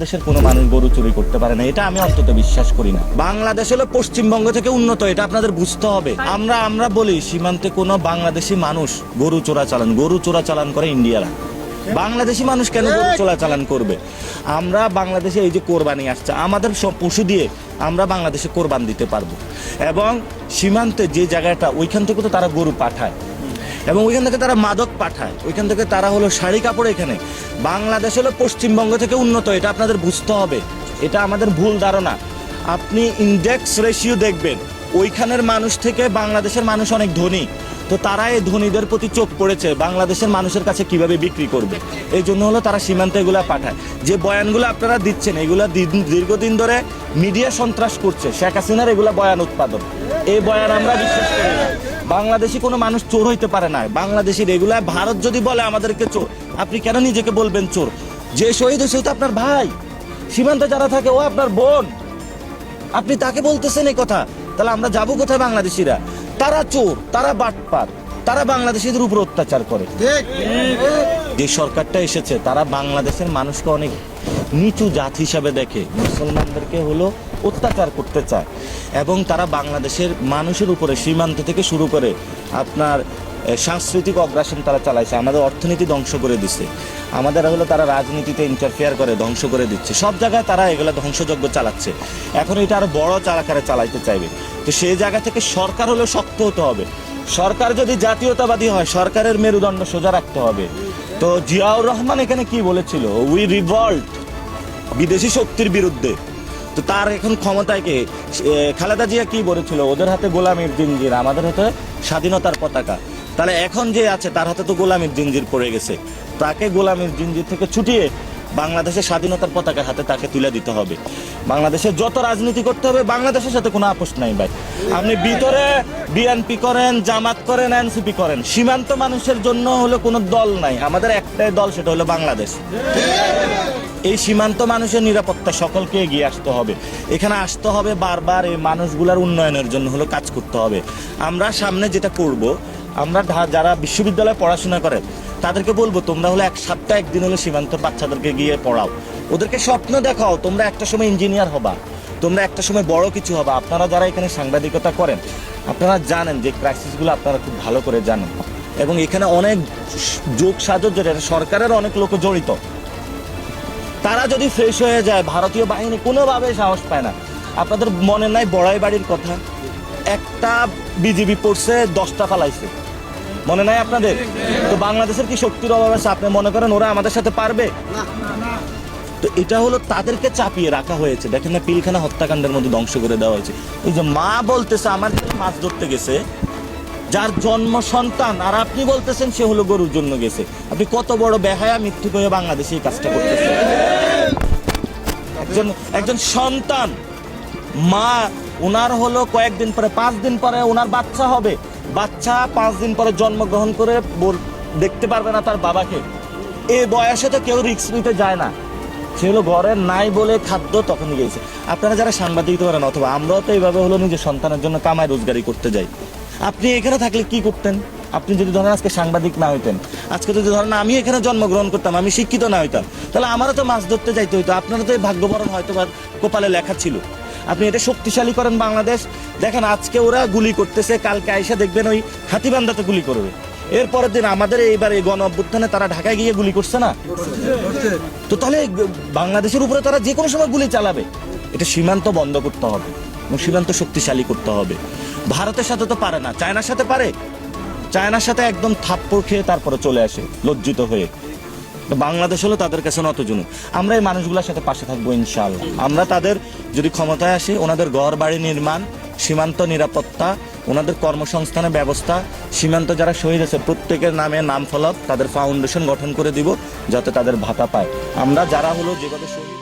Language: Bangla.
দেশের কোনো মানুষ গরু চুরি করতে পারে না, এটা আমি অন্তত বিশ্বাস করি না। বাংলাদেশ হলো পশ্চিমবঙ্গ থেকে উন্নত, এটা আপনাদের বুঝতে হবে। আমরা বলি সীমান্তে কোনো বাংলাদেশি মানুষ গরু চোরাচালান করে ইন্ডিয়ারা। বাংলাদেশি মানুষ কেন গরু চোরাচালান করবে? আমরা বাংলাদেশে এই যে কোরবানি আসছে, আমাদের সব পশু দিয়ে আমরা বাংলাদেশে কোরবান দিতে পারবো। এবং সীমান্তে যে জায়গাটা, ওইখান থেকে তো তারা গরু পাঠায় এবং ওইখান থেকে তারা মাদক পাঠায়, ওইখান থেকে তারা হলো শাড়ি কাপড়। এখানে বাংলাদেশ হলো পশ্চিমবঙ্গ থেকে উন্নত, এটা আপনাদের বুঝতে হবে। এটা আমাদের ভুল ধারণা। আপনি ইন্ডেক্স রেশিও দেখবেন, ওইখানের মানুষ থেকে বাংলাদেশের মানুষ অনেক ধনী, তো তারা এই ধনীদের প্রতি চোখ পড়েছে বাংলাদেশের মানুষের কাছে কিভাবে বিক্রি করবে। এই জন্য হলো তারা সীমান্তে এগুলা পাঠায়। যে বয়ানগুলো আপনারা দিচ্ছেন, এগুলা দীর্ঘদিন ধরে মিডিয়া সন্ত্রাস করছে, শেখ হাসিনার এগুলা বয়ান উৎপাদন। এই বয়ান আমরা বিশ্বাস করি না। বাংলাদেশি কোনো মানুষ চোর হইতে পারে না। বাংলাদেশি রেগুলার ভারত যদি বলে আমাদেরকে চোর, আপনি কেন নিজেকে বলবেন চোর? যে শহীদ হয়েছে তো আপনার ভাই, সীমান্তে যারা থাকে ও আপনার বোন, আপনি তাকে বলতেছেন এই কথা, তাহলে আমরা যাবো কোথায়? বাংলাদেশিরা তারা চোর, তারা বাটপার, তারা বাংলাদেশিদের উপর অত্যাচার করে। যে সরকারটা এসেছে তারা বাংলাদেশের মানুষকে অনেক নিচু জাত হিসাবে দেখে, মুসলমানদেরকে হলো অত্যাচার করতে চায় এবং তারা বাংলাদেশের মানুষের উপরে সীমান্ত থেকে শুরু করে আপনার সাংস্কৃতিক অগ্রাসন তারা চালাইছে, আমাদের অর্থনীতি ধ্বংস করে দিচ্ছে, আমাদের হলো তারা রাজনীতিতে ইন্টারফেয়ার করে ধ্বংস করে দিচ্ছে। সব জায়গায় তারা এগুলো ধ্বংসযজ্ঞ চালাচ্ছে। এখন এটা আরো বড় আকারে চালাইতে চাইবে। তো সেই জায়গা থেকে সরকার হলো শক্ত হতে হবে। সরকার যদি জাতীয়তাবাদী হয়, সরকারের মেরুদণ্ড সোজা রাখতে হবে। তো জিয়াউর রহমান এখানে কি বলেছিল? উই রিভল্ট, বিদেশি শক্তির বিরুদ্ধে। তো তার এখন ক্ষমতায় কে? খালেদা জিয়া কি বলেছিল? ওদের হাতে গোলামির জিঞ্জির, আমাদের হাতে স্বাধীনতার পতাকা। তাহলে এখন যে আছে তার হাতে তো গোলামির জিঞ্জির পড়ে গেছে, তাকে গোলামির জিঞ্জির থেকে ছুটিয়ে বাংলাদেশের স্বাধীনতার পতাকার হাতে তাকে তুলে দিতে হবে। বাংলাদেশে যত রাজনীতি করতে হবে, বাংলাদেশের সাথে কোনো আপোষ নাই ভাই। আপনি ভিতরে বিএনপি করেন, জামাত করেন, এনসিপি করেন, সীমান্ত মানুষের জন্য হলো কোনো দল নাই। আমাদের একটাই দল, সেটা হলো বাংলাদেশ। এই সীমান্ত মানুষের নিরাপত্তা সকলকে এগিয়ে আসতে হবে। এখানে আসতে হবে বারবার, এই মানুষগুলোর উন্নয়নের জন্য হলো কাজ করতে হবে। আমরা সামনে যেটা করব, আমরা যারা বিশ্ববিদ্যালয়ে পড়াশোনা করে তাদেরকে বলবো, তোমরা হলো এক সপ্তাহে একদিন হলো সীমান্ত বাচ্চাদেরকে গিয়ে পড়াও, ওদেরকে স্বপ্ন দেখাও, তোমরা একটা সময় ইঞ্জিনিয়ার হবা, তোমরা একটা সময় বড় কিছু হবা। আপনারা যারা এখানে সাংবাদিকতা করেন, আপনারা জানেন যে ক্রাইসিসগুলো আপনারা খুব ভালো করে জানেন এবং এখানে অনেক যোগ সাজস জড়িত, সরকারের অনেক লোক জড়িত। তারা যদি ফ্রেশ হয়ে যায়, ভারতীয় বাহিনী কোনোভাবে সাহস পায় না। আপনাদের মনে নাই বড়াই বাড়ির কথা? একটা বিজিবি পড়ছে, 10টা ফালাইছে, মনে নাই আপনাদের? তো বাংলাদেশের কি শক্তির অভাব আছে? আপনি মনে করেন ওরা আমাদের সাথে পারবে? তো এটা হলো তাদেরকে চাপিয়ে রাখা হয়েছে। দেখেন না, পিলখানা হত্যাকাণ্ডের মধ্যে ধ্বংস করে দেওয়া হয়েছে। ওই যে মা বলতেছে আমার মাছ ধরতে গেছে, যার জন্ম সন্তান, আর আপনি বলতেছেন সে হলো গরুর জন্য গেছে। আপনি কত বড় বেহায়া মিথ্যুক হয়ে বাংলাদেশে এই কাজটা করতেছেন। একজন সন্তান, মা, ওনার হলো কয়েকদিন পরে, 5 দিন পরে ওনার বাচ্চা হবে, বাচ্চা 5 দিন পরে জন্মগ্রহণ করে দেখতে পারবে না তার বাবাকে। এই বয়সে তো কেউ রিস্ক নিতে যায় না। সে হলো ঘরে নাই বলে খাদ্য তখন গিয়েছে। আপনারা যারা সাংবাদিকতা করেন, অথবা আমরাও তো এইভাবে হলো নিজের সন্তানের জন্য কামাই রোজগারি করতে যাই। আপনি এখানে থাকলে কি করতেন? আপনি যদি ধরেন আজকে সাংবাদিক না হইতেন, আজকে যদি ধরেন আমি এখানে জন্মগ্রহণ করতাম, আমি শিক্ষিত না হইতাম, তাহলে আমারও তো মাছ ধরতে যাইতে হইতো। আপনারও তো এই ভাগ্যবরণ হয়তো বা কপালে লেখা ছিল। আপনি এটা শক্তিশালী করেন বাংলাদেশ। দেখেন আজকে ওরা গুলি করতেছে, কালকে আইসা দেখবেন ওই হাতিবান্ধাতে গুলি করবে। এরপরের দিন আমাদের এইবার এই গণ অভ্যুত্থানে তারা ঢাকায় গিয়ে গুলি করছে না? তো তাহলে বাংলাদেশের উপরে তারা যে কোনো সময় গুলি চালাবে। এটা সীমান্ত বন্ধ করতে হবে এবং সীমান্ত শক্তিশালী করতে হবে। ভারতের সাথে তো পারে না, চায়নার সাথে পারে। চায়নার সাথে একদম থাপ্পড় খেয়ে তারপরে চলে আসে লজ্জিত হয়ে। বাংলাদেশ হলো তাদের কাছে নতজনু। আমরা এই মানুষগুলোর সাথে পাশে থাকবো ইনশাআল্লাহ। আমরা তাদের যদি ক্ষমতায় আসে, ওনাদের ঘর বাড়ি নির্মাণ, সীমান্ত নিরাপত্তা, ওনাদের কর্মসংস্থানের ব্যবস্থা, সীমান্ত যারা শহীদ আছে প্রত্যেকের নামে নাম ফলক, তাদের ফাউন্ডেশন গঠন করে দিব যাতে তাদের ভাতা পায়। আমরা যারা হলো যেভাবে শহীদ